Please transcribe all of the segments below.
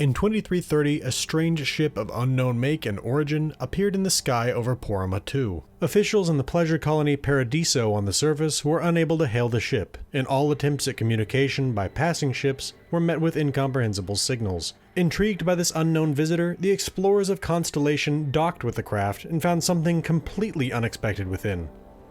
In 2330, a strange ship of unknown make and origin appeared in the sky over Porrima II. Officials in the pleasure colony Paradiso on the surface were unable to hail the ship, and all attempts at communication by passing ships were met with incomprehensible signals. Intrigued by this unknown visitor, the explorers of Constellation docked with the craft and found something completely unexpected within.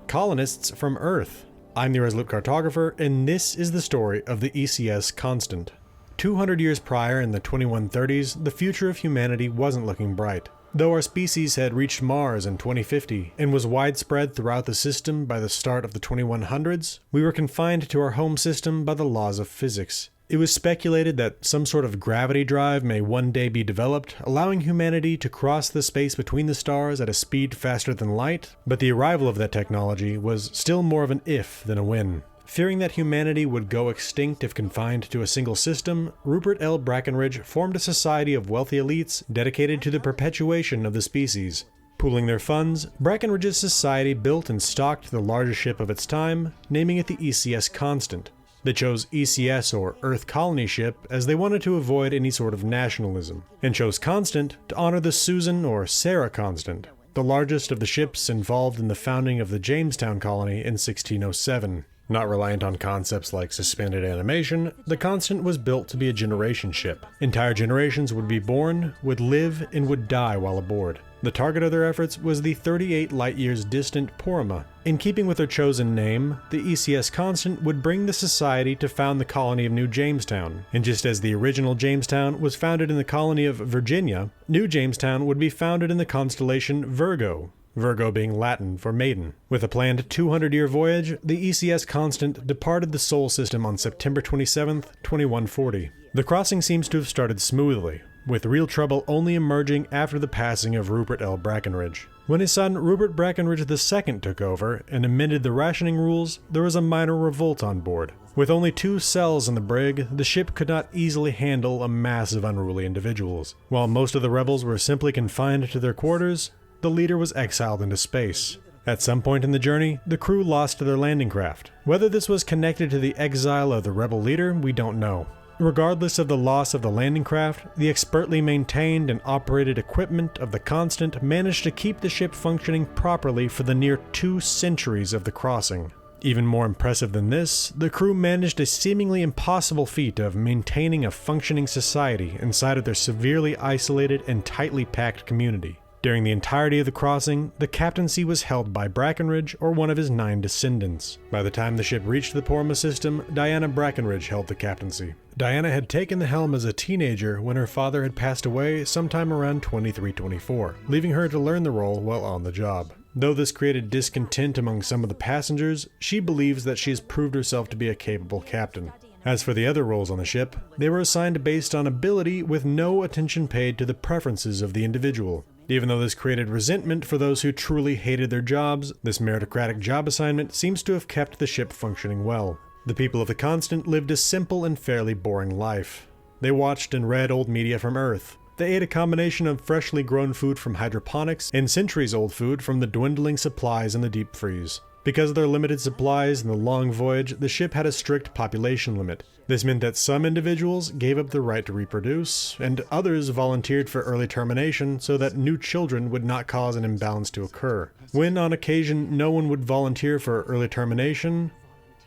Colonists from Earth. I'm the Resolute Cartographer, and this is the story of the ECS Constant. 200 years prior, in the 2130s, the future of humanity wasn't looking bright. Though our species had reached Mars in 2050 and was widespread throughout the system by the start of the 2100s, we were confined to our home system by the laws of physics. It was speculated that some sort of gravity drive may one day be developed, allowing humanity to cross the space between the stars at a speed faster than light, but the arrival of that technology was still more of an if than a when. Fearing that humanity would go extinct if confined to a single system, Rupert L. Brackenridge formed a society of wealthy elites dedicated to the perpetuation of the species. Pooling their funds, Brackenridge's society built and stocked the largest ship of its time, naming it the ECS Constant. They chose ECS, or Earth Colony Ship, as they wanted to avoid any sort of nationalism, and chose Constant to honor the Susan or Sarah Constant, the largest of the ships involved in the founding of the Jamestown colony in 1607. Not reliant on concepts like suspended animation, the Constant was built to be a generation ship. Entire generations would be born, would live, and would die while aboard. The target of their efforts was the 38 light-years distant Porrima. In keeping with their chosen name, the ECS Constant would bring the society to found the colony of New Jamestown. And just as the original Jamestown was founded in the colony of Virginia, New Jamestown would be founded in the constellation Virgo. Virgo being Latin for maiden. With a planned 200-year voyage, the ECS Constant departed the Sol system on September 27, 2140. The crossing seems to have started smoothly, with real trouble only emerging after the passing of Rupert L. Brackenridge. When his son Rupert Brackenridge II took over and amended the rationing rules, there was a minor revolt on board. With only 2 cells in the brig, the ship could not easily handle a mass of unruly individuals. While most of the rebels were simply confined to their quarters, the leader was exiled into space. At some point in the journey, the crew lost their landing craft. Whether this was connected to the exile of the rebel leader, we don't know. Regardless of the loss of the landing craft, the expertly maintained and operated equipment of the Constant managed to keep the ship functioning properly for the near 2 centuries of the crossing. Even more impressive than this, the crew managed a seemingly impossible feat of maintaining a functioning society inside of their severely isolated and tightly packed community. During the entirety of the crossing, the captaincy was held by Brackenridge or one of his 9 descendants. By the time the ship reached the Porrima system, Diana Brackenridge held the captaincy. Diana had taken the helm as a teenager when her father had passed away sometime around 23-24, leaving her to learn the role while on the job. Though this created discontent among some of the passengers, she believes that she has proved herself to be a capable captain. As for the other roles on the ship, they were assigned based on ability with no attention paid to the preferences of the individual. Even though this created resentment for those who truly hated their jobs, this meritocratic job assignment seems to have kept the ship functioning well. The people of the Constant lived a simple and fairly boring life. They watched and read old media from Earth. They ate a combination of freshly grown food from hydroponics and centuries-old food from the dwindling supplies in the deep freeze. Because of their limited supplies and the long voyage, the ship had a strict population limit. This meant that some individuals gave up the right to reproduce, and others volunteered for early termination so that new children would not cause an imbalance to occur. When, on occasion, no one would volunteer for early termination,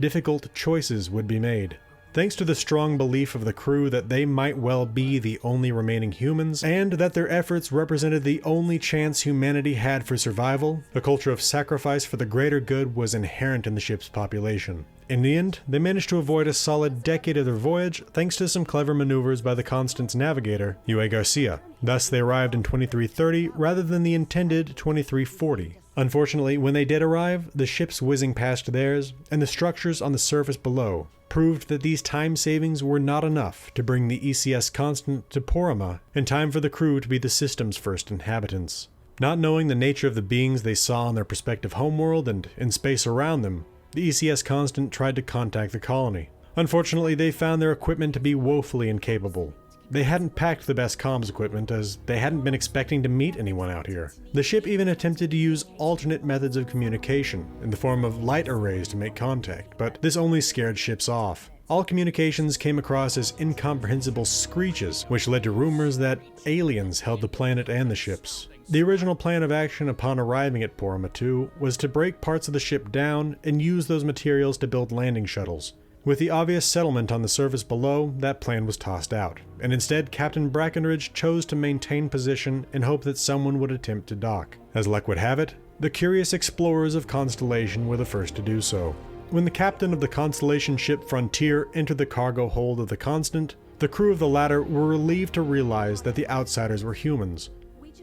difficult choices would be made. Thanks to the strong belief of the crew that they might well be the only remaining humans, and that their efforts represented the only chance humanity had for survival, a culture of sacrifice for the greater good was inherent in the ship's population. In the end, they managed to avoid a solid decade of their voyage thanks to some clever maneuvers by the Constant's navigator, Huey Garcia. Thus, they arrived in 2330 rather than the intended 2340. Unfortunately, when they did arrive, the ships whizzing past theirs, and the structures on the surface below, proved that these time savings were not enough to bring the ECS Constant to Porrima in time for the crew to be the system's first inhabitants. Not knowing the nature of the beings they saw on their prospective homeworld and in space around them, the ECS Constant tried to contact the colony. Unfortunately, they found their equipment to be woefully incapable. They hadn't packed the best comms equipment, as they hadn't been expecting to meet anyone out here. The ship even attempted to use alternate methods of communication, in the form of light arrays to make contact, but this only scared ships off. All communications came across as incomprehensible screeches, which led to rumors that aliens held the planet and the ships. The original plan of action upon arriving at Porrima II was to break parts of the ship down and use those materials to build landing shuttles. With the obvious settlement on the surface below, that plan was tossed out, and instead Captain Brackenridge chose to maintain position in hope that someone would attempt to dock. As luck would have it, the curious explorers of Constellation were the first to do so. When the captain of the Constellation ship Frontier entered the cargo hold of the Constant, the crew of the latter were relieved to realize that the outsiders were humans.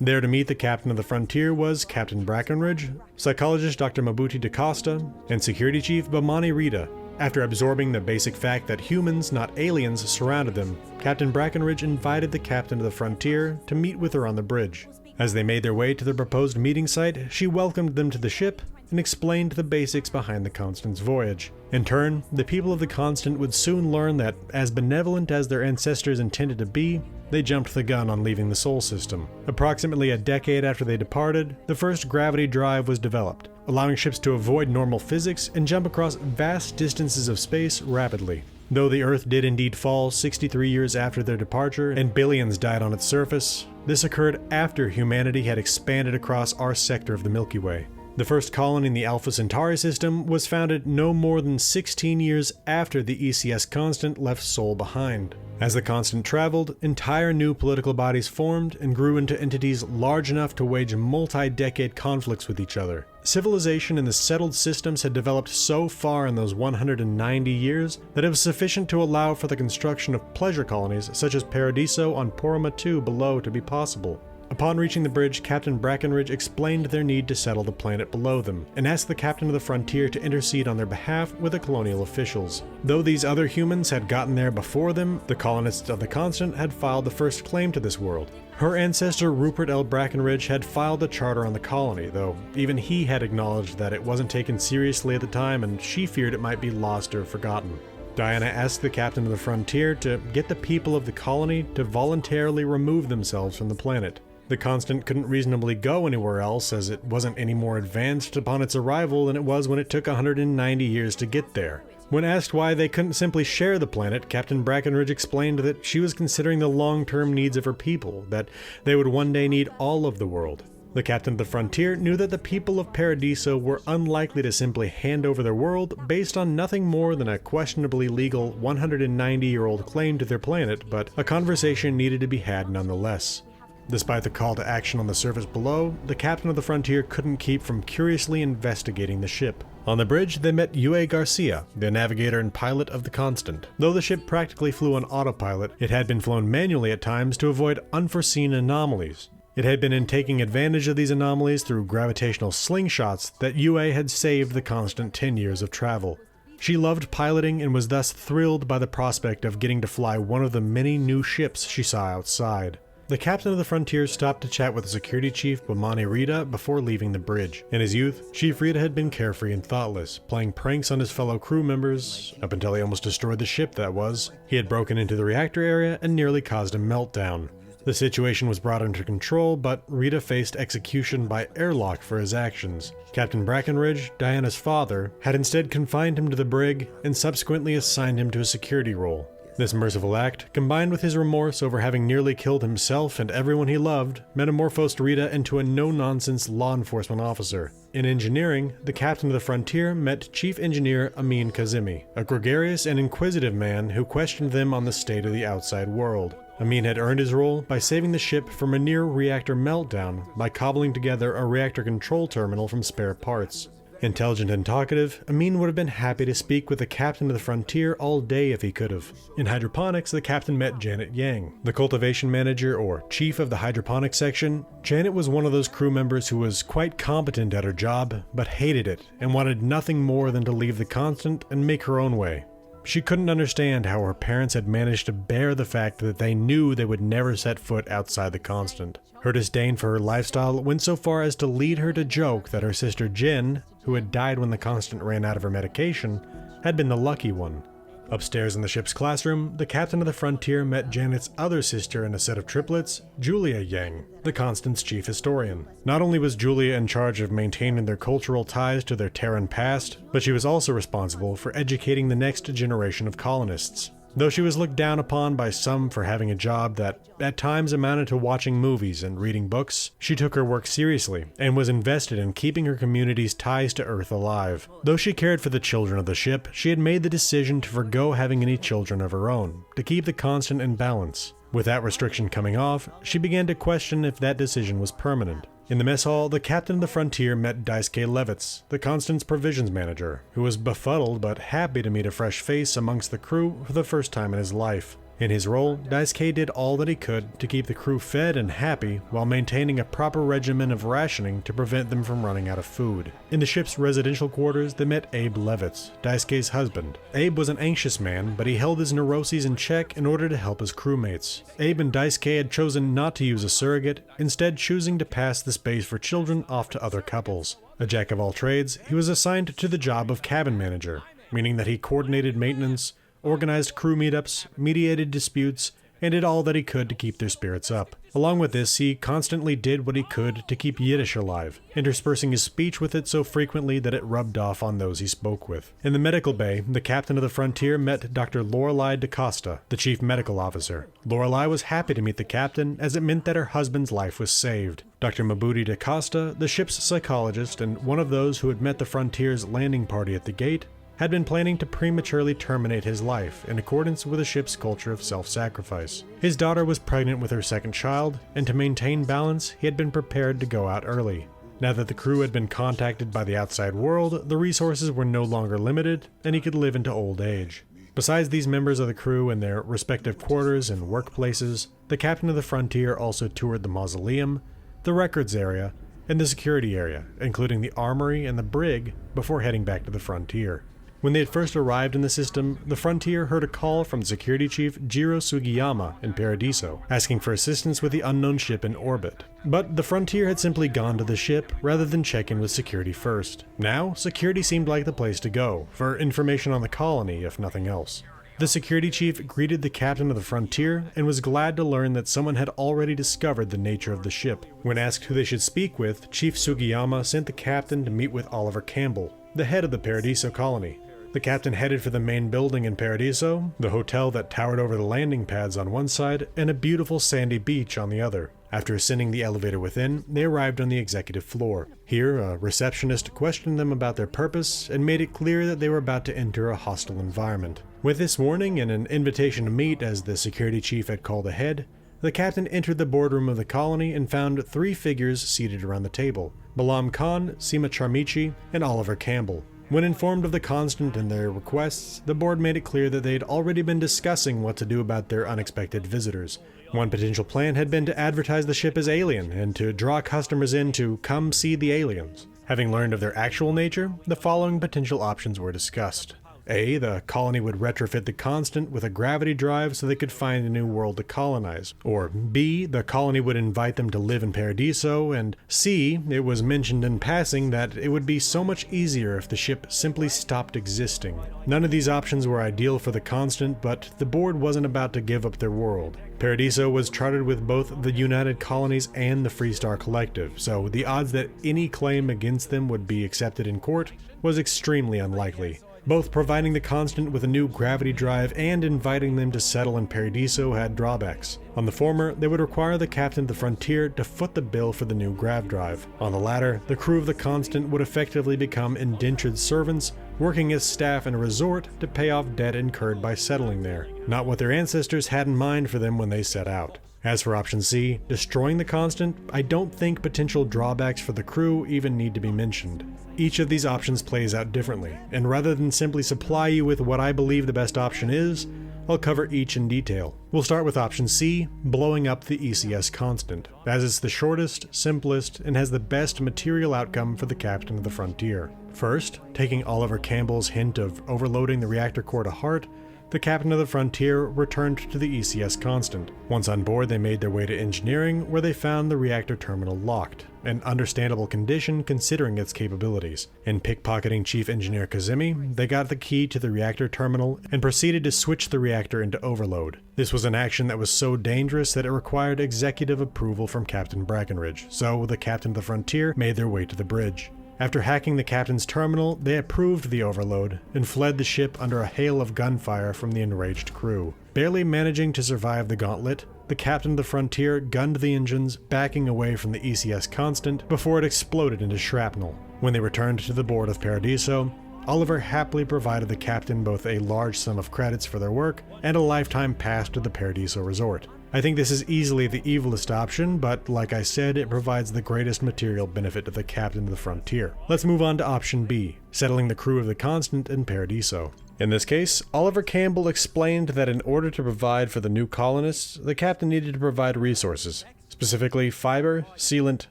There to meet the captain of the Frontier was Captain Brackenridge, psychologist Dr. Mabuti DaCosta, and security chief Bamani Rita. After absorbing the basic fact that humans, not aliens, surrounded them, Captain Brackenridge invited the captain of the Frontier to meet with her on the bridge. As they made their way to the proposed meeting site, she welcomed them to the ship and explained the basics behind the Constant's voyage. In turn, the people of the Constant would soon learn that, as benevolent as their ancestors intended to be, they jumped the gun on leaving the Sol system. Approximately a decade after they departed, the first gravity drive was developed, allowing ships to avoid normal physics and jump across vast distances of space rapidly. Though the Earth did indeed fall 63 years after their departure and billions died on its surface, this occurred after humanity had expanded across our sector of the Milky Way. The first colony in the Alpha Centauri system was founded no more than 16 years after the ECS Constant left Sol behind. As the Constant traveled, entire new political bodies formed and grew into entities large enough to wage multi-decade conflicts with each other. Civilization in the settled systems had developed so far in those 190 years that it was sufficient to allow for the construction of pleasure colonies such as Paradiso on Porrima II below to be possible. Upon reaching the bridge, Captain Brackenridge explained their need to settle the planet below them, and asked the captain of the Frontier to intercede on their behalf with the Colonial officials. Though these other humans had gotten there before them, the colonists of the Constant had filed the first claim to this world. Her ancestor Rupert L. Brackenridge had filed the charter on the colony, though even he had acknowledged that it wasn't taken seriously at the time and she feared it might be lost or forgotten. Diana asked the captain of the Frontier to get the people of the colony to voluntarily remove themselves from the planet. The Constant couldn't reasonably go anywhere else, as it wasn't any more advanced upon its arrival than it was when it took 190 years to get there. When asked why they couldn't simply share the planet, Captain Brackenridge explained that she was considering the long-term needs of her people, that they would one day need all of the world. The captain of the Frontier knew that the people of Paradiso were unlikely to simply hand over their world based on nothing more than a questionably legal 190-year-old claim to their planet, but a conversation needed to be had nonetheless. Despite the call to action on the surface below, the captain of the Frontier couldn't keep from curiously investigating the ship. On the bridge, they met Yue Garcia, the navigator and pilot of the Constant. Though the ship practically flew on autopilot, it had been flown manually at times to avoid unforeseen anomalies. It had been in taking advantage of these anomalies through gravitational slingshots that Yue had saved the Constant 10 years of travel. She loved piloting and was thus thrilled by the prospect of getting to fly one of the many new ships she saw outside. The captain of the Frontier stopped to chat with the security chief Bamani Rita before leaving the bridge. In his youth, Chief Rita had been carefree and thoughtless, playing pranks on his fellow crew members, up until he almost destroyed the ship that was. He had broken into the reactor area and nearly caused a meltdown. The situation was brought under control, but Rita faced execution by airlock for his actions. Captain Brackenridge, Diana's father, had instead confined him to the brig and subsequently assigned him to a security role. This merciful act, combined with his remorse over having nearly killed himself and everyone he loved, metamorphosed Rita into a no-nonsense law enforcement officer. In engineering, the captain of the Frontier met Chief Engineer Amin Kazemi, a gregarious and inquisitive man who questioned them on the state of the outside world. Amin had earned his role by saving the ship from a near-reactor meltdown by cobbling together a reactor control terminal from spare parts. Intelligent and talkative, Amin would have been happy to speak with the captain of the Frontier all day if he could have. In hydroponics, the captain met Janet Yang, the cultivation manager or chief of the hydroponics section. Janet was one of those crew members who was quite competent at her job, but hated it and wanted nothing more than to leave the Constant and make her own way. She couldn't understand how her parents had managed to bear the fact that they knew they would never set foot outside the Constant. Her disdain for her lifestyle went so far as to lead her to joke that her sister Jen, who had died when the Constant ran out of her medication, had been the lucky one. Upstairs in the ship's classroom, the captain of the Frontier met Janet's other sister in a set of triplets, Julia Yang, the Constant's chief historian. Not only was Julia in charge of maintaining their cultural ties to their Terran past, but she was also responsible for educating the next generation of colonists. Though she was looked down upon by some for having a job that at times amounted to watching movies and reading books, she took her work seriously and was invested in keeping her community's ties to Earth alive. Though she cared for the children of the ship, she had made the decision to forgo having any children of her own, to keep the Constant in balance. With that restriction coming off, she began to question if that decision was permanent. In the mess hall, the captain of the Frontier met Daisuke Levitz, the Constant's provisions manager, who was befuddled but happy to meet a fresh face amongst the crew for the first time in his life. In his role, Daisuke did all that he could to keep the crew fed and happy while maintaining a proper regimen of rationing to prevent them from running out of food. In the ship's residential quarters, they met Abe Levitz, Daisuke's husband. Abe was an anxious man, but he held his neuroses in check in order to help his crewmates. Abe and Daisuke had chosen not to use a surrogate, instead choosing to pass the space for children off to other couples. A jack of all trades, he was assigned to the job of cabin manager, meaning that he coordinated maintenance, organized crew meetups, mediated disputes, and did all that he could to keep their spirits up. Along with this, he constantly did what he could to keep Yiddish alive, interspersing his speech with it so frequently that it rubbed off on those he spoke with. In the medical bay, the captain of the Frontier met Dr. Lorelei DaCosta, the chief medical officer. Lorelei was happy to meet the captain, as it meant that her husband's life was saved. Dr. Mabuti DaCosta, the ship's psychologist and one of those who had met the Frontier's landing party at the gate, had been planning to prematurely terminate his life in accordance with the ship's culture of self-sacrifice. His daughter was pregnant with her second child, and to maintain balance, he had been prepared to go out early. Now that the crew had been contacted by the outside world, the resources were no longer limited, and he could live into old age. Besides these members of the crew in their respective quarters and workplaces, the captain of the Frontier also toured the mausoleum, the records area, and the security area, including the armory and the brig, before heading back to the Frontier. When they had first arrived in the system, the Frontier heard a call from Security Chief Jiro Sugiyama in Paradiso, asking for assistance with the unknown ship in orbit. But the Frontier had simply gone to the ship rather than check in with security first. Now, security seemed like the place to go, for information on the colony, if nothing else. The Security Chief greeted the captain of the Frontier and was glad to learn that someone had already discovered the nature of the ship. When asked who they should speak with, Chief Sugiyama sent the captain to meet with Oliver Campbell, the head of the Paradiso colony. The captain headed for the main building in Paradiso, the hotel that towered over the landing pads on one side and a beautiful sandy beach on the other. After ascending the elevator within, they arrived on the executive floor. Here, a receptionist questioned them about their purpose and made it clear that they were about to enter a hostile environment. With this warning and an invitation to meet, as the security chief had called ahead, the captain entered the boardroom of the colony and found three figures seated around the table: Balam Khan, Seema Charmichi, and Oliver Campbell. When informed of the Constant and their requests, the board made it clear that they had already been discussing what to do about their unexpected visitors. One potential plan had been to advertise the ship as alien and to draw customers in to come see the aliens. Having learned of their actual nature, the following potential options were discussed. A, the colony would retrofit the Constant with a gravity drive so they could find a new world to colonize. Or B, the colony would invite them to live in Paradiso. And C, it was mentioned in passing that it would be so much easier if the ship simply stopped existing. None of these options were ideal for the Constant, but the board wasn't about to give up their world. Paradiso was chartered with both the United Colonies and the Freestar Collective, so the odds that any claim against them would be accepted in court was extremely unlikely. Both providing the Constant with a new gravity drive and inviting them to settle in Paradiso had drawbacks. On the former, they would require the captain of the Frontier to foot the bill for the new grav drive. On the latter, the crew of the Constant would effectively become indentured servants, working as staff in a resort to pay off debt incurred by settling there. Not what their ancestors had in mind for them when they set out. As for option C, destroying the Constant, I don't think potential drawbacks for the crew even need to be mentioned. Each of these options plays out differently, and rather than simply supply you with what I believe the best option is, I'll cover each in detail. We'll start with option C, blowing up the ECS Constant, as it's the shortest, simplest, and has the best material outcome for the captain of the Frontier. First, taking Oliver Campbell's hint of overloading the reactor core to heart, the captain of the Frontier returned to the ECS Constant. Once on board, they made their way to engineering, where they found the reactor terminal locked, an understandable condition considering its capabilities. In pickpocketing Chief Engineer Kazemi, they got the key to the reactor terminal and proceeded to switch the reactor into overload. This was an action that was so dangerous that it required executive approval from Captain Brackenridge, so the captain of the Frontier made their way to the bridge. After hacking the captain's terminal, they approved the overload and fled the ship under a hail of gunfire from the enraged crew. Barely managing to survive the gauntlet, the captain of the Frontier gunned the engines, backing away from the ECS Constant before it exploded into shrapnel. When they returned to the board of Paradiso, Oliver happily provided the captain both a large sum of credits for their work and a lifetime pass to the Paradiso resort. I think this is easily the evilest option, but like I said, it provides the greatest material benefit to the captain of the Frontier. Let's move on to option B, settling the crew of the Constant in Paradiso. In this case, Oliver Campbell explained that in order to provide for the new colonists, the captain needed to provide resources, specifically fiber, sealant,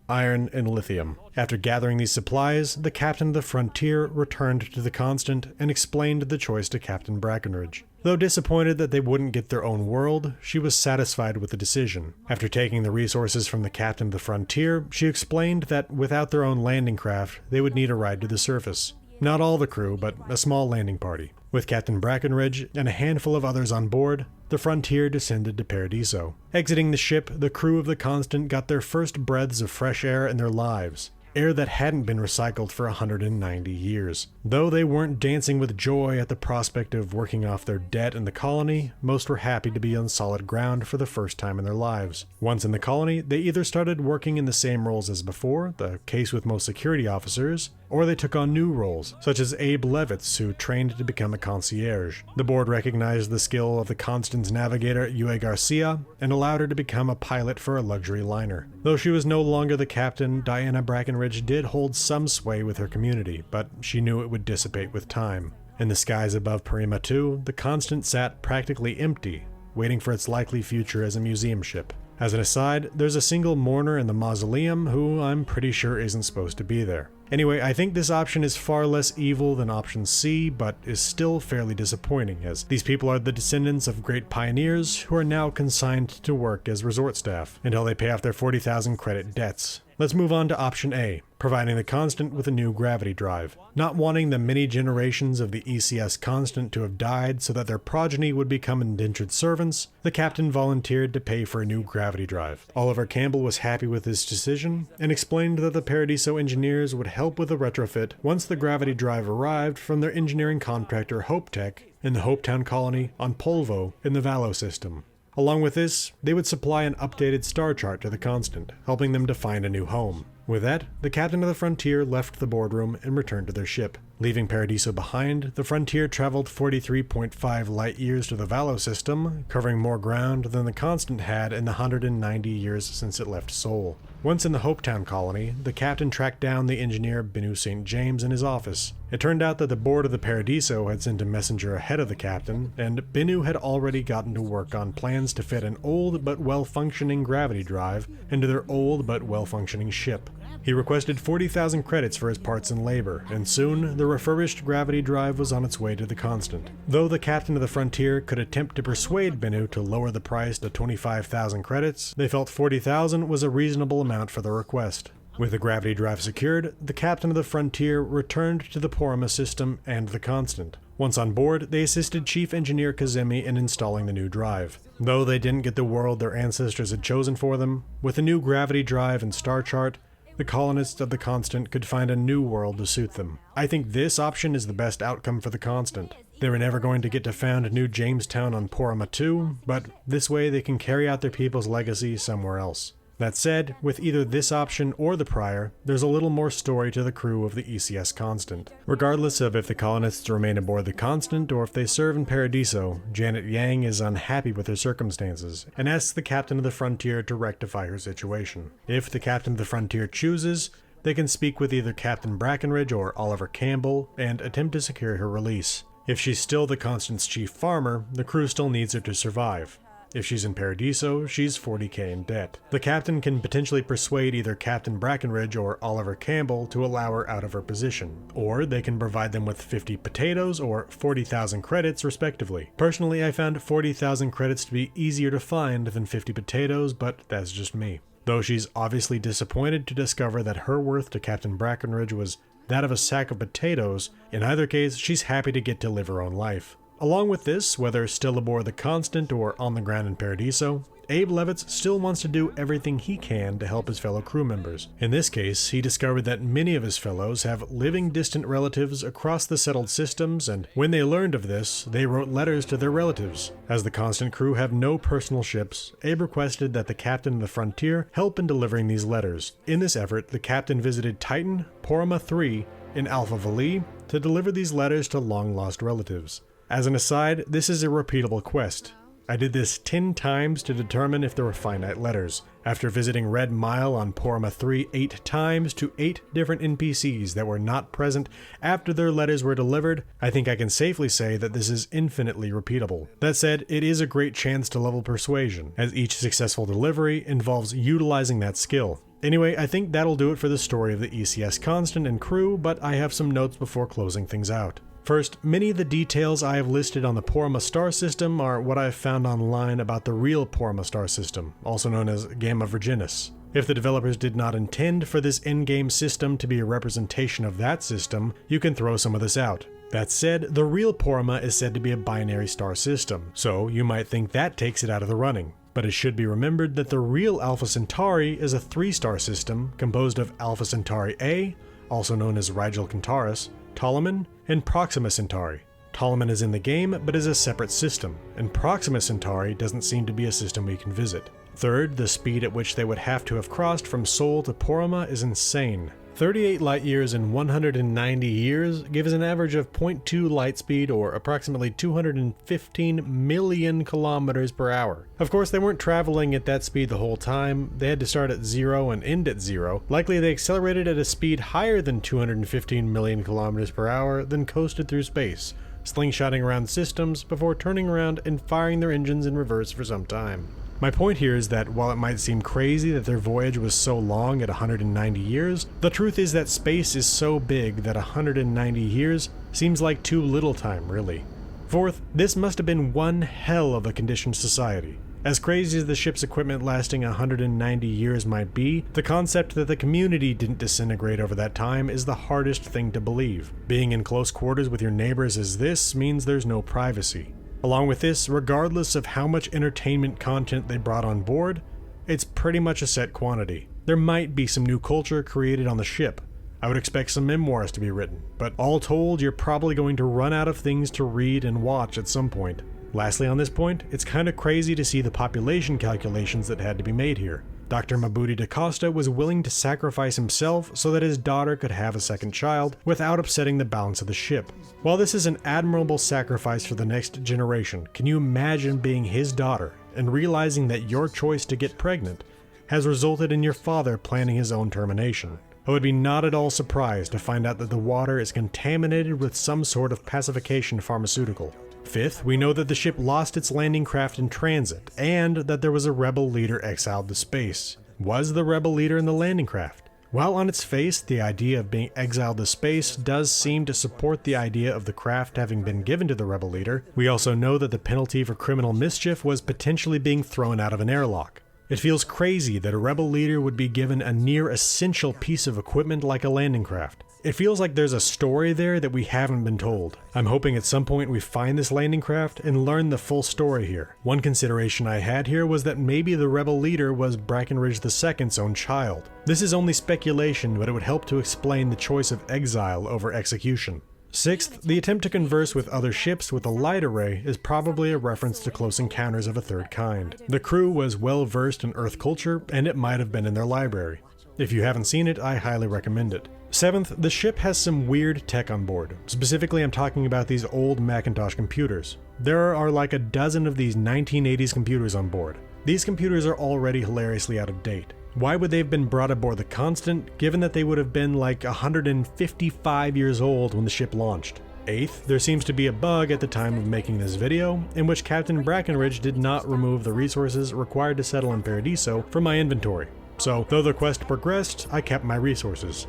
iron, and lithium. After gathering these supplies, the captain of the Frontier returned to the Constant and explained the choice to Captain Brackenridge. Though disappointed that they wouldn't get their own world, she was satisfied with the decision. After taking the resources from the captain of the Frontier, she explained that without their own landing craft, they would need a ride to the surface. Not all the crew, but a small landing party. With Captain Brackenridge and a handful of others on board, the Frontier descended to Paradiso. Exiting the ship, the crew of the Constant got their first breaths of fresh air in their lives. Air that hadn't been recycled for 190 years. Though they weren't dancing with joy at the prospect of working off their debt in the colony, most were happy to be on solid ground for the first time in their lives. Once in the colony, they either started working in the same roles as before, the case with most security officers, or they took on new roles, such as Abe Levitz, who trained to become a concierge. The board recognized the skill of the Constant's navigator, Yue Garcia, and allowed her to become a pilot for a luxury liner. Though she was no longer the captain, Diana Brackenridge did hold some sway with her community, but she knew it would dissipate with time. In the skies above Porrima II, the Constant sat practically empty, waiting for its likely future as a museum ship. As an aside, there's a single mourner in the mausoleum who I'm pretty sure isn't supposed to be there. Anyway, I think this option is far less evil than option C, but is still fairly disappointing, as these people are the descendants of great pioneers who are now consigned to work as resort staff until they pay off their 40,000 credit debts. Let's move on to option A, providing the Constant with a new gravity drive. Not wanting the many generations of the ECS Constant to have died so that their progeny would become indentured servants, the captain volunteered to pay for a new gravity drive. Oliver Campbell was happy with this decision and explained that the Paradiso engineers would help with the retrofit once the gravity drive arrived from their engineering contractor HopeTech in the Hopetown colony on Polvo in the Valo system. Along with this, they would supply an updated star chart to the Constant, helping them to find a new home. With that, the captain of the Frontier left the boardroom and returned to their ship. Leaving Paradiso behind, the Frontier traveled 43.5 light-years to the Valo system, covering more ground than the Constant had in the 190 years since it left Sol. Once in the Hopetown colony, the captain tracked down the engineer Bennu St. James in his office. It turned out that the board of the Paradiso had sent a messenger ahead of the captain, and Bennu had already gotten to work on plans to fit an old but well-functioning gravity drive into their old but well-functioning ship. He requested 40,000 credits for his parts and labor, and soon the refurbished gravity drive was on its way to the Constant. Though the captain of the Frontier could attempt to persuade Bennu to lower the price to 25,000 credits, they felt 40,000 was a reasonable amount for the request. With the gravity drive secured, the captain of the Frontier returned to the Porrima system and the Constant. Once on board, they assisted Chief Engineer Kazemi in installing the new drive. Though they didn't get the world their ancestors had chosen for them, with the new gravity drive and star chart, the colonists of the Constant could find a new world to suit them. I think this option is the best outcome for the Constant. They were never going to get to found New Jamestown on Porrima II, but this way they can carry out their people's legacy somewhere else. That said, with either this option or the prior, there's a little more story to the crew of the ECS Constant. Regardless of if the colonists remain aboard the Constant or if they serve in Paradiso, Janet Yang is unhappy with her circumstances and asks the captain of the Frontier to rectify her situation. If the captain of the Frontier chooses, they can speak with either Captain Brackenridge or Oliver Campbell and attempt to secure her release. If she's still the Constant's chief farmer, the crew still needs her to survive. If she's in Paradiso, she's 40k in debt. The captain can potentially persuade either Captain Brackenridge or Oliver Campbell to allow her out of her position, or they can provide them with 50 potatoes or 40,000 credits respectively. Personally, I found 40,000 credits to be easier to find than 50 potatoes, but that's just me. Though she's obviously disappointed to discover that her worth to Captain Brackenridge was that of a sack of potatoes, in either case, she's happy to get to live her own life. Along with this, whether still aboard the Constant or on the ground in Paradiso, Abe Levitz still wants to do everything he can to help his fellow crew members. In this case, he discovered that many of his fellows have living distant relatives across the settled systems, and when they learned of this, they wrote letters to their relatives. As the Constant crew have no personal ships, Abe requested that the captain of the Frontier help in delivering these letters. In this effort, the captain visited Titan, Porrima III, in Alpha Vali to deliver these letters to long-lost relatives. As an aside, this is a repeatable quest. I did this 10 times to determine if there were finite letters. After visiting Red Mile on Porrima III 8 times to 8 different NPCs that were not present after their letters were delivered, I think I can safely say that this is infinitely repeatable. That said, it is a great chance to level persuasion, as each successful delivery involves utilizing that skill. Anyway, I think that'll do it for the story of the ECS Constant and crew, but I have some notes before closing things out. First, many of the details I have listed on the Porrima star system are what I have found online about the real Porrima star system, also known as Gamma Virginis. If the developers did not intend for this endgame system to be a representation of that system, you can throw some of this out. That said, the real Porrima is said to be a binary star system, so you might think that takes it out of the running. But it should be remembered that the real Alpha Centauri is a 3-star system composed of Alpha Centauri A, also known as Rigel Kentaurus, Ptolemy, and Proxima Centauri. Ptolemy is in the game, but is a separate system, and Proxima Centauri doesn't seem to be a system we can visit. Third, the speed at which they would have to have crossed from Sol to Porrima is insane. 38 light years in 190 years gives an average of 0.2 light speed, or approximately 215 million kilometers per hour. Of course, they weren't traveling at that speed the whole time. They had to start at 0 and end at 0. Likely they accelerated at a speed higher than 215 million kilometers per hour, then coasted through space, slingshotting around systems before turning around and firing their engines in reverse for some time. My point here is that while it might seem crazy that their voyage was so long at 190 years, the truth is that space is so big that 190 years seems like too little time, really. Fourth, this must have been one hell of a conditioned society. As crazy as the ship's equipment lasting 190 years might be, the concept that the community didn't disintegrate over that time is the hardest thing to believe. Being in close quarters with your neighbors as this means there's no privacy. Along with this, regardless of how much entertainment content they brought on board, it's pretty much a set quantity. There might be some new culture created on the ship. I would expect some memoirs to be written, but all told, you're probably going to run out of things to read and watch at some point. Lastly on this point, it's kind of crazy to see the population calculations that had to be made here. Dr. Mabudi da Costa was willing to sacrifice himself so that his daughter could have a second child without upsetting the balance of the ship. While this is an admirable sacrifice for the next generation, can you imagine being his daughter and realizing that your choice to get pregnant has resulted in your father planning his own termination? I would be not at all surprised to find out that the water is contaminated with some sort of pacification pharmaceutical. Fifth, we know that the ship lost its landing craft in transit, and that there was a rebel leader exiled to space. Was the rebel leader in the landing craft? While on its face, the idea of being exiled to space does seem to support the idea of the craft having been given to the rebel leader, we also know that the penalty for criminal mischief was potentially being thrown out of an airlock. It feels crazy that a rebel leader would be given a near essential piece of equipment like a landing craft. It feels like there's a story there that we haven't been told. I'm hoping at some point we find this landing craft and learn the full story here. One consideration I had here was that maybe the rebel leader was Brackenridge II's own child. This is only speculation, but it would help to explain the choice of exile over execution. Sixth, the attempt to converse with other ships with a light array is probably a reference to Close Encounters of a Third Kind. The crew was well versed in Earth culture, and it might have been in their library. If you haven't seen it, I highly recommend it. Seventh, the ship has some weird tech on board. Specifically, I'm talking about these old Macintosh computers. There are like a dozen of these 1980s computers on board. These computers are already hilariously out of date. Why would they have been brought aboard the Constant, given that they would have been like 155 years old when the ship launched? 8th, there seems to be a bug at the time of making this video, in which Captain Brackenridge did not remove the resources required to settle in Paradiso from my inventory. So, though the quest progressed, I kept my resources.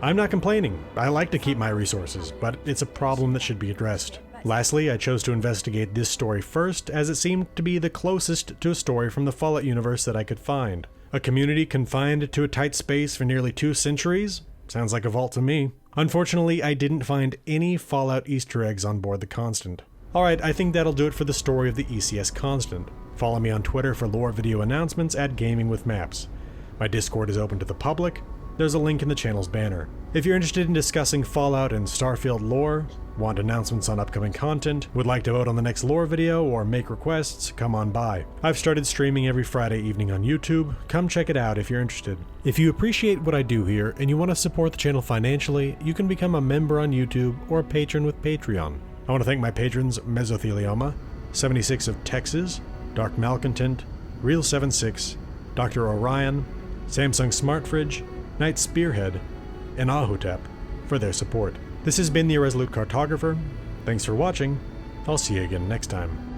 I'm not complaining, I like to keep my resources, but it's a problem that should be addressed. Lastly, I chose to investigate this story first, as it seemed to be the closest to a story from the Fallout universe that I could find. A community confined to a tight space for nearly 2 centuries? Sounds like a vault to me. Unfortunately, I didn't find any Fallout Easter eggs on board the Constant. Alright, I think that'll do it for the story of the ECS Constant. Follow me on Twitter for lore video announcements at Gaming with Maps. My Discord is open to the public. There's a link in the channel's banner. If you're interested in discussing Fallout and Starfield lore, want announcements on upcoming content, would like to vote on the next lore video, or make requests, come on by. I've started streaming every Friday evening on YouTube. Come check it out if you're interested. If you appreciate what I do here and you want to support the channel financially, you can become a member on YouTube or a patron with Patreon. I want to thank my patrons Mesothelioma, 76 of Texas, Dark Malcontent, Real76, Dr. Orion, Samsung Smart Fridge, Night Spearhead, and Ahotep for their support. This has been the Irresolute Cartographer. Thanks for watching. I'll see you again next time.